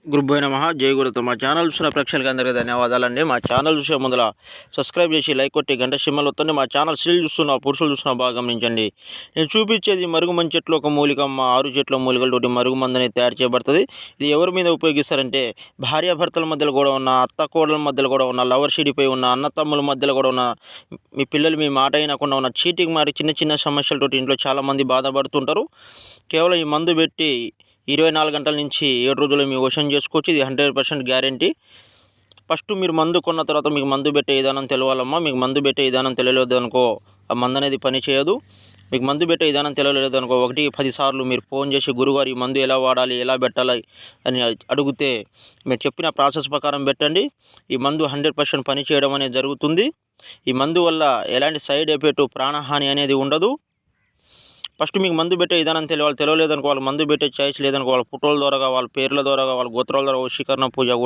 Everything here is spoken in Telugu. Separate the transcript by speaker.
Speaker 1: గురుభ్యో నమః జై గురుతో మా ఛానల్ చూసిన ప్రేక్షకులకు అందరికీ ధన్యవాదాలండి. మా ఛానల్ చూసే ముందర సబ్స్క్రైబ్ చేసి లైక్ కొట్టి గంట సింబల్ వస్తుంది. మా ఛానల్ స్త్రీలు చూస్తున్న పురుషులు చూస్తున్న బాగా గమనించండి. నేను చూపించేది మరుగుమంది చెట్లు ఒక మూలికమ్మ 6 చెట్ల మూలికలతోటి మరుగుమందు అనేది తయారు చేయబడుతుంది. ఇది ఎవరి మీద ఉపయోగిస్తారంటే భార్యాభర్తల మధ్యలో కూడా ఉన్న, అత్త కోడల మధ్యలో కూడా ఉన్న, లవర్ షిడిపోయి ఉన్న, అన్నతమ్ముల మధ్యలో కూడా ఉన్న, మీ పిల్లలు మీ మాట వినకుండా ఉన్న, చీటింగ్ మరి చిన్న చిన్న సమస్యలతోటి ఇంట్లో చాలామంది బాధపడుతుంటారు. కేవలం ఈ మందు పెట్టి 24 గంటల నుంచి 7 రోజులు మీ వశం చేసుకోవచ్చు. ఇది 100% గ్యారంటీ. ఫస్ట్ మీరు మందు కొన్న తర్వాత మీకు మందు పెట్టే విధానం తెలవాలమ్మా. మీకు మందు పెట్టే విధానం తెలియలేదు అనుకో, ఆ మందు అనేది పని చేయదు. మీకు మందు పెట్టే విధానం తెలియలేదు అనుకో, 1-10 సార్లు మీరు ఫోన్ చేసి గురుగారు ఈ మందు ఎలా వాడాలి, ఎలా పెట్టాలి అని అడిగితే మీరు చెప్పిన ప్రాసెస్ ప్రకారం పెట్టండి. ఈ మందు 100% పని చేయడం అనేది జరుగుతుంది. ఈ మందు వల్ల ఎలాంటి సైడ్ ఎఫెక్ట్, ప్రాణహాని అనేది ఉండదు. ఫస్ట్ మీకు మందు పెట్టే విధానం తెలియలేదనుకో, వాళ్ళు మందు పెట్టే ఛాయిస్ లేదనుకో, వాళ్ళ ఫోటోల ద్వారా, వాళ్ళ పేర్ల ద్వారా, వాళ్ళ గోత్రాల ద్వారా వశీకరణ పూజ కూడా